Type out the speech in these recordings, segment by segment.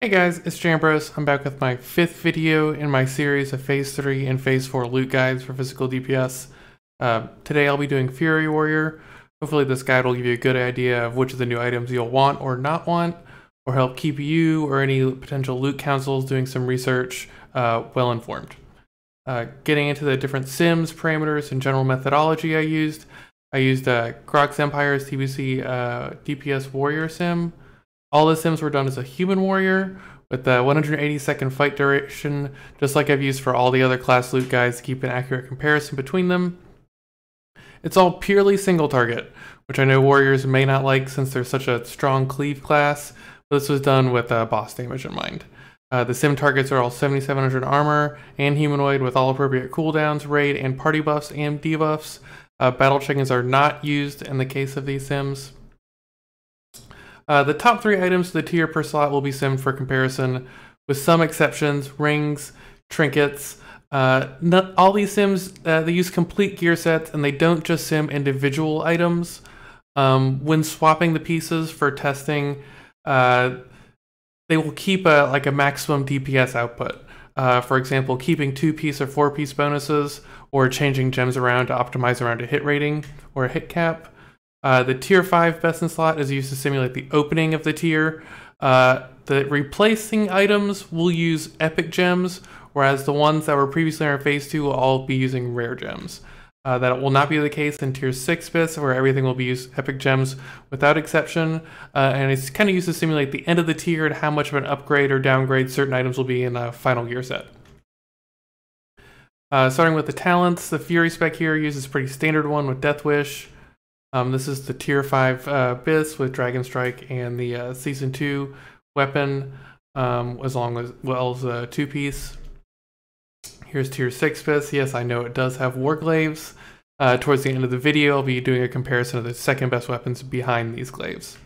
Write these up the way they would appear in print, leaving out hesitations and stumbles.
Hey guys, it's Jambros. I'm back with my 5th video in my series of Phase 3 and Phase 4 loot guides for physical DPS. Today I'll be doing Fury Warrior. Hopefully this guide will give you a good idea of which of the new items you'll want or not want, or help keep you or any potential loot councils doing some research well informed. Getting into the different sims, parameters, and general methodology I used Grok's Empire's TBC DPS Warrior sim. All the sims were done as a human warrior with the 180-second fight duration, just like I've used for all the other class loot guides to keep an accurate comparison between them. It's all purely single target, which I know warriors may not like since they're such a strong cleave class, but this was done with boss damage in mind. The sim targets are all 7700 armor and humanoid with all appropriate cooldowns, raid, and party buffs and debuffs. Battle chickens are not used in the case of these sims. The top 3 items to the tier per slot will be simmed for comparison, with some exceptions: rings, trinkets. All these sims, they use complete gear sets, and they don't just sim individual items. When swapping the pieces for testing, they will keep a maximum DPS output. For example, keeping 2-piece or 4-piece bonuses, or changing gems around to optimize around a hit rating or a hit cap. The tier 5 best in slot is used to simulate the opening of the tier. The replacing items will use epic gems, whereas the ones that were previously in our phase 2 will all be using rare gems. That will not be the case in tier 6 bits, where everything will be used epic gems without exception. And it's kind of used to simulate the end of the tier and how much of an upgrade or downgrade certain items will be in a final gear set. Starting with the talents, the Fury spec here uses a pretty standard one with Death Wish. This is the tier 5 bits with Dragon Strike and the season 2 weapon, as well as a 2-piece. Here's tier 6 bits. Yes, I know it does have War Glaives. Towards the end of the video, I'll be doing a comparison of the second best weapons behind these glaives.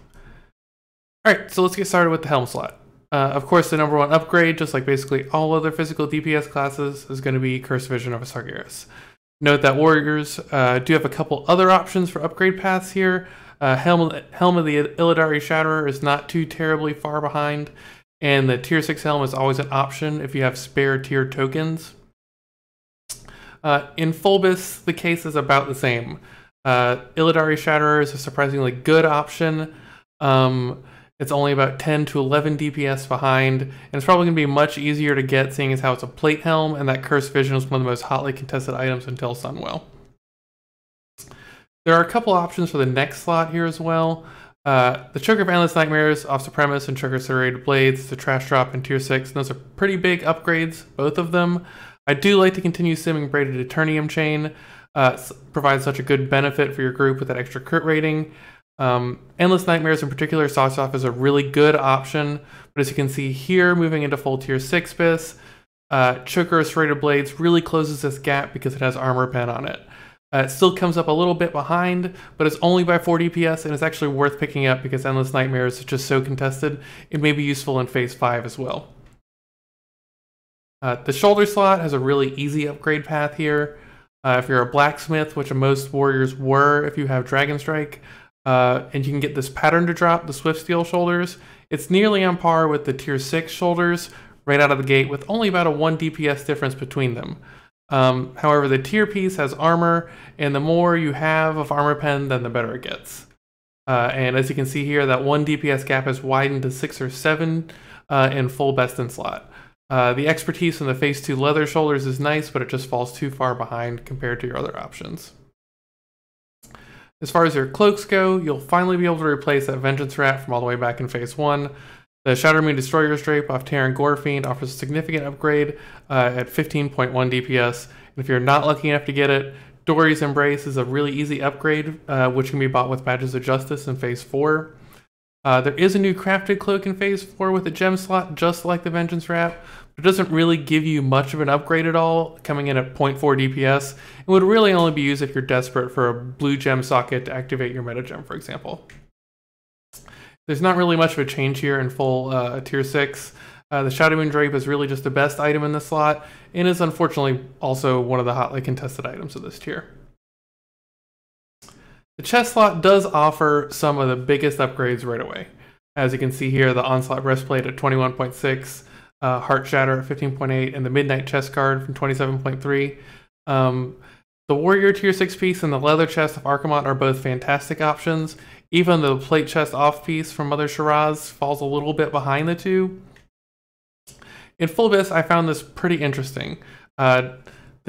Alright, so let's get started with the Helm slot. Of course, the number 1 upgrade, just like basically all other physical DPS classes, is going to be Cursed Vision of a Sargeras. Note that warriors do have a couple other options for upgrade paths here. Helm of the Illidari Shatterer is not too terribly far behind, and the tier 6 helm is always an option if you have spare tier tokens. In Fulbus, the case is about the same. Illidari Shatterer is a surprisingly good option. It's only about 10 to 11 DPS behind, and it's probably going to be much easier to get, seeing as how it's a plate helm, and that Cursed Vision is one of the most hotly contested items until Sunwell. There are a couple options for the next slot here as well. The Choker of Endless Nightmares off Supremus and Choker Serrated Blades, the Trash Drop in tier 6, and those are pretty big upgrades, both of them. I do like to continue simming Braided Eternium Chain. Provides such a good benefit for your group with that extra crit rating. Endless Nightmares in particular starts off as a really good option, but as you can see here, moving into full tier 6 bis, Choker Serrated Blades really closes this gap because it has Armor Pen on it. It still comes up a little bit behind, but it's only by 4 DPS, and it's actually worth picking up because Endless Nightmares is just so contested. It may be useful in phase 5 as well. The shoulder slot has a really easy upgrade path here. If you're a blacksmith, which most warriors were if you have Dragon Strike, and you can get this pattern to drop, the Swift Steel shoulders, it's nearly on par with the tier 6 shoulders right out of the gate, with only about a 1 DPS difference between them. However, the tier piece has armor, and the more you have of Armor Pen, then the better it gets. And as you can see here, that 1 DPS gap has widened to 6 or 7 in full best in slot. The expertise in the phase 2 leather shoulders is nice, but it just falls too far behind compared to your other options. As far as your cloaks go, you'll finally be able to replace that Vengeance Rat from all the way back in phase 1. The Shadow Moon Destroyer's Drape off Terran Gorefiend offers a significant upgrade at 15.1 DPS, and if you're not lucky enough to get it, Dory's Embrace is a really easy upgrade, which can be bought with Badges of Justice in phase 4. There is a new crafted cloak in phase 4 with a gem slot, just like the Vengeance Rat. It doesn't really give you much of an upgrade at all, coming in at 0.4 DPS. It would really only be used if you're desperate for a blue gem socket to activate your meta gem, for example. There's not really much of a change here in full tier 6. The Shadow Moon Drape is really just the best item in the slot, and is unfortunately also one of the hotly contested items of this tier. The chest slot does offer some of the biggest upgrades right away. As you can see here, the Onslaught Breastplate at 21.6, Heart Shatter at 15.8, and the Midnight Chest Guard from 27.3. The Warrior Tier 6 piece and the Leather Chest of Archimonde are both fantastic options. Even the Plate Chest off piece from Mother Shiraz falls a little bit behind the two. In Full Abyss, I found this pretty interesting. The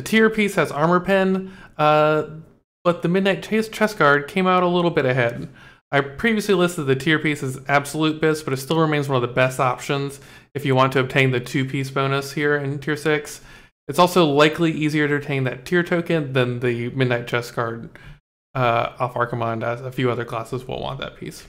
tier piece has Armor Pen, but the Midnight Chest Guard came out a little bit ahead. I previously listed the tier piece as Absolute Bis, but it still remains one of the best options if you want to obtain the 2-piece bonus here in tier 6. It's also likely easier to obtain that tier token than the Midnight Chest Guard off Archimonde, as a few other classes will want that piece.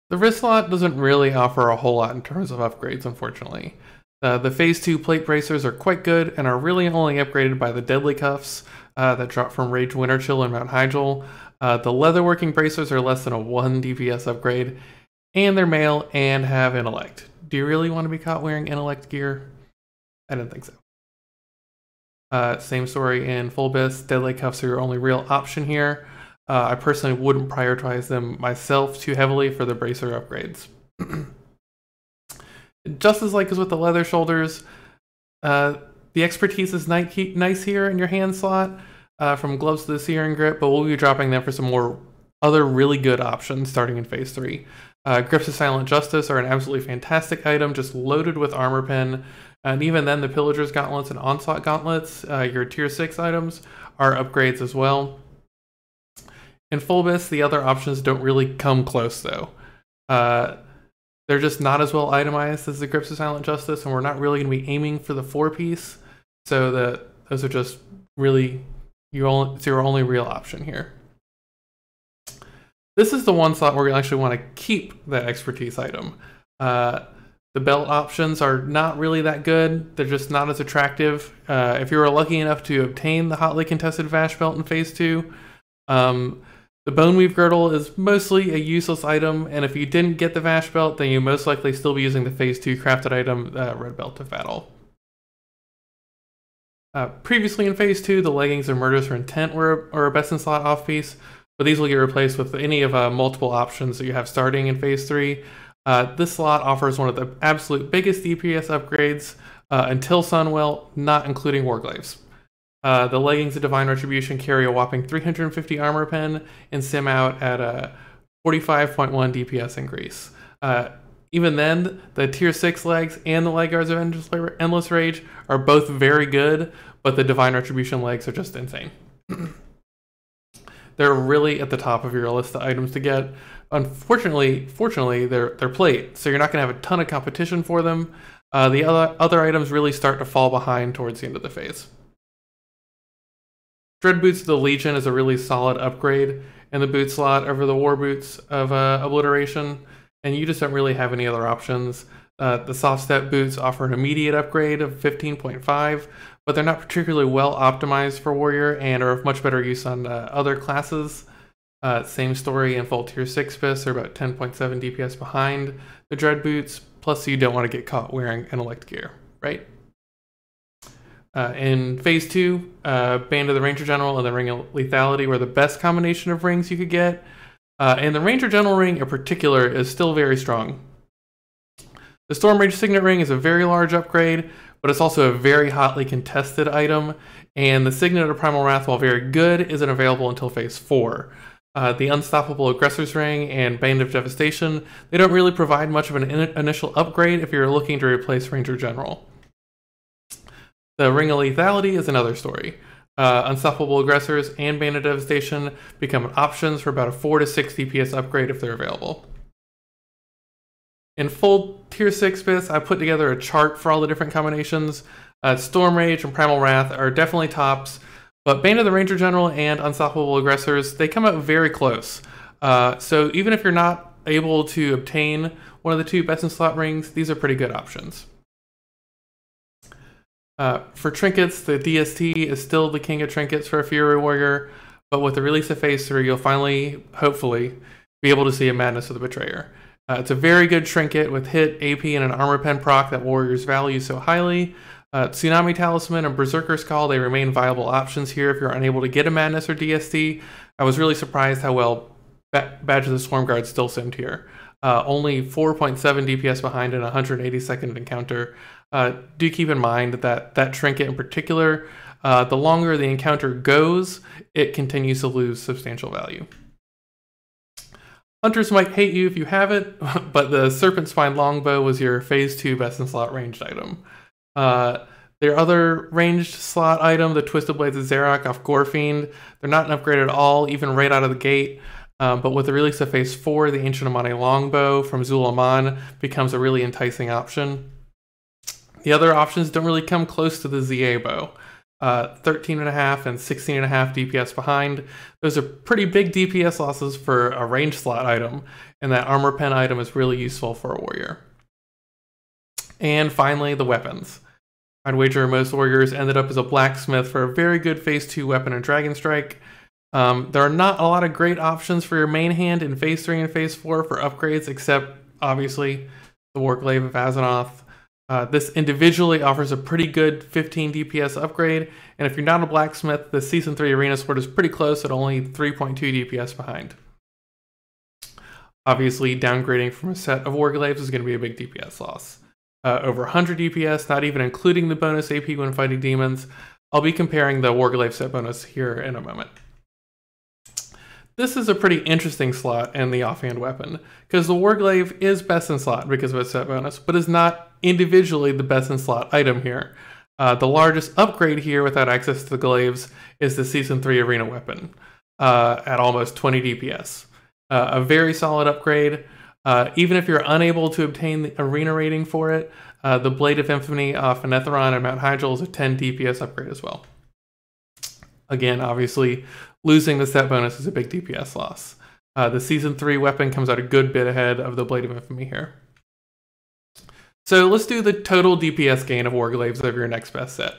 The wrist slot doesn't really offer a whole lot in terms of upgrades, unfortunately. The Phase 2 plate bracers are quite good and are really only upgraded by the Deadly Cuffs that drop from Rage Winter Chill and Mount Hyjal. The leatherworking bracers are less than a 1 DPS upgrade, and they're male and have intellect. Do you really want to be caught wearing intellect gear? I didn't think so. Same story in Full Abyss. Deadly Cuffs are your only real option here. I personally wouldn't prioritize them myself too heavily for the bracer upgrades. Just as like as with the leather shoulders, the expertise is nice here in your hand slot. From gloves to the searing grip, but we'll be dropping them for some more other really good options starting in Phase 3. Grips of Silent Justice are an absolutely fantastic item, just loaded with Armor Pen, and even then the Pillager's Gauntlets and Onslaught Gauntlets, your tier 6 items, are upgrades as well. In Full Abyss, the other options don't really come close though. They're just not as well itemized as the Grips of Silent Justice, and we're not really going to be aiming for the 4-piece, so those are just really it's your only real option here. This is the one slot where you actually want to keep that expertise item. The belt options are not really that good. They're just not as attractive. If you were lucky enough to obtain the hotly contested Vash belt in Phase 2, the Bone Weave Girdle is mostly a useless item, and if you didn't get the Vash belt, then you most likely still be using the Phase 2 crafted item, Red Belt of Battle. Previously in Phase 2, the leggings of Murders for Intent were a best in slot off piece, but these will get replaced with any of multiple options that you have starting in Phase 3. This slot offers one of the absolute biggest DPS upgrades until Sunwell, not including Warglaives. The leggings of Divine Retribution carry a whopping 350 armor pen and sim out at a 45.1 DPS increase. Even then, the tier 6 legs and the leg guards of Endless Rage are both very good, but the Divine Retribution legs are just insane. They're really at the top of your list of items to get. Fortunately, they're plate, so you're not going to have a ton of competition for them. The other items really start to fall behind towards the end of the phase. Dread Boots of the Legion is a really solid upgrade in the boot slot over the War Boots of Obliteration, and you just don't really have any other options. The Soft Step Boots offer an immediate upgrade of 15.5, but they're not particularly well optimized for Warrior and are of much better use on other classes. Same story in full tier 6 Bis, they're about 10.7 DPS behind the Dread Boots, plus you don't want to get caught wearing intellect gear, right? In Phase 2, Band of the Ranger General and the Ring of Lethality were the best combination of rings you could get. And the Ranger General ring in particular is still very strong. The Storm Rage Signet ring is a very large upgrade, but it's also a very hotly contested item, and the Signet of Primal Wrath, while very good, isn't available until Phase 4. The Unstoppable Aggressor's Ring and Band of Devastation, they don't really provide much of an initial upgrade if you're looking to replace Ranger General. The Ring of Lethality is another story. Unstoppable Aggressors and Band of Devastation become options for about a 4 to 6 DPS upgrade if they're available. In full tier 6 Bis, I put together a chart for all the different combinations. Storm Rage and Primal Wrath are definitely tops, but Band of the Ranger General and Unstoppable Aggressors, they come out very close. So even if you're not able to obtain one of the 2 best in slot rings, these are pretty good options. For Trinkets, the DST is still the king of trinkets for a Fury Warrior, but with the release of Phase 3, you'll finally, hopefully, be able to see a Madness of the Betrayer. It's a very good trinket with hit, AP, and an armor pen proc that Warriors value so highly. Tsunami Talisman and Berserker's Call, they remain viable options here if you're unable to get a Madness or DST. I was really surprised how well Badge of the Swarm Guard still simmed here. only 4.7 DPS behind in a 180-second encounter. Do keep in mind that trinket in particular, the longer the encounter goes, it continues to lose substantial value. Hunters might hate you if you have it, but the Serpent Spine Longbow was your Phase 2 best in slot ranged item. Their other ranged slot item, the Twisted Blades of Zarok off Gorefiend, they're not an upgrade at all, even right out of the gate. But with the release of Phase 4, the Ancient Amane Longbow from Zul-Aman becomes a really enticing option. The other options don't really come close to the ZA bow. 13.5 and 16.5 DPS behind. Those are pretty big DPS losses for a range slot item, and that armor pen item is really useful for a warrior. And finally, the weapons. I'd wager most warriors ended up as a blacksmith for a very good Phase 2 weapon in Dragon Strike. There are not a lot of great options for your main hand in Phase 3 and Phase 4 for upgrades, except, obviously, the Warglaive of Azzinoth. This individually offers a pretty good 15 DPS upgrade, and if you're not a blacksmith, the Season 3 Arena Sword is pretty close at only 3.2 DPS behind. Obviously, downgrading from a set of Warglaives is going to be a big DPS loss. Over 100 DPS, not even including the bonus AP when fighting demons. I'll be comparing the Warglaive set bonus here in a moment. This is a pretty interesting slot in the offhand weapon, because the Warglaive is best in slot because of its set bonus, but is not individually the best in slot item here. The largest upgrade here without access to the glaives is the Season 3 Arena weapon at almost 20 DPS. A very solid upgrade. Even if you're unable to obtain the arena rating for it, the Blade of Infamy off Anetheron and Mount Hyjal is a 10 DPS upgrade as well. Again, obviously, losing the set bonus is a big DPS loss. The Season 3 weapon comes out a good bit ahead of the Blade of Infamy here. So let's do the total DPS gain of Warglaives of your next best set.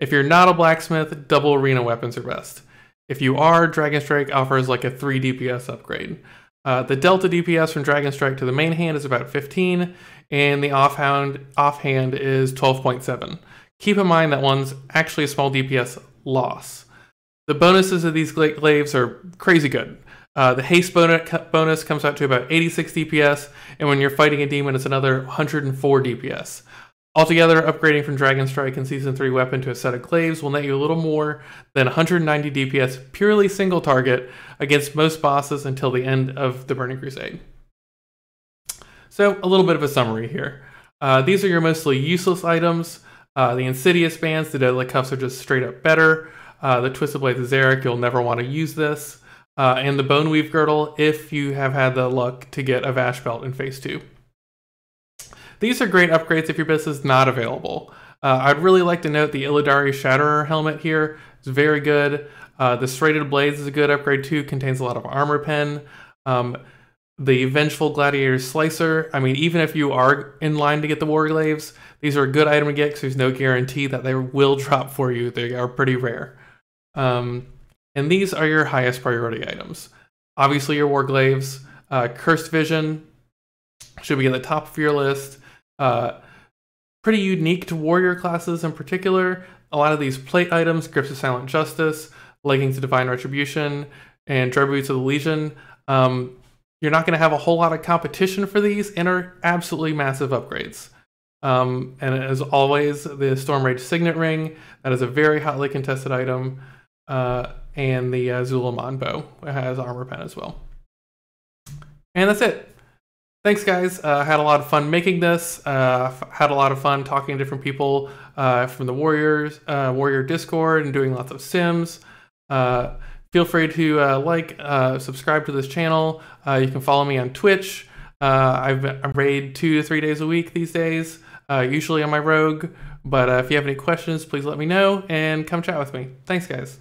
If you're not a blacksmith, double arena weapons are best. If you are, Dragon Strike offers like a 3 DPS upgrade. The delta DPS from Dragon Strike to the main hand is about 15, and the offhand is 12.7. Keep in mind that one's actually a small DPS loss. The bonuses of these glaives are crazy good. The haste bonus comes out to about 86 DPS, and when you're fighting a demon, it's another 104 DPS. Altogether, upgrading from Dragon Strike and Season 3 weapon to a set of glaives will net you a little more than 190 DPS purely single target against most bosses until the end of the Burning Crusade. So, a little bit of a summary here. These are your mostly useless items. The Insidious Bands, the Deadly Cuffs are just straight up better. The Twisted Blades of Zarok, you'll never want to use this. And the Bone Weave Girdle, if you have had the luck to get a Vash Belt in Phase 2. These are great upgrades if your business is not available. I'd really like to note the Illidari Shatterer helmet here. It's very good. The Serrated Blades is a good upgrade too, contains a lot of armor pen. The Vengeful Gladiator Slicer, I mean, even if you are in line to get the Warglaives, these are a good item to get because there's no guarantee that they will drop for you. They are pretty rare. And these are your highest priority items. Obviously your Warglaives, Cursed Vision should be at the top of your list. Pretty unique to warrior classes in particular. A lot of these plate items, Grips of Silent Justice, Leggings of Divine Retribution, and Dread Boots of the Legion, you're not going to have a whole lot of competition for these and are absolutely massive upgrades. And as always, the Storm Rage Signet Ring, that is a very hotly contested item, and the Zul-Aman bow has armor pen as well. And that's it. Thanks, guys. I had a lot of fun making this. Had a lot of fun talking to different people from the Warrior Discord and doing lots of sims. Feel free to subscribe to this channel. You can follow me on Twitch. I raid 2 to 3 days a week these days, usually on my rogue. But if you have any questions, please let me know and come chat with me. Thanks, guys.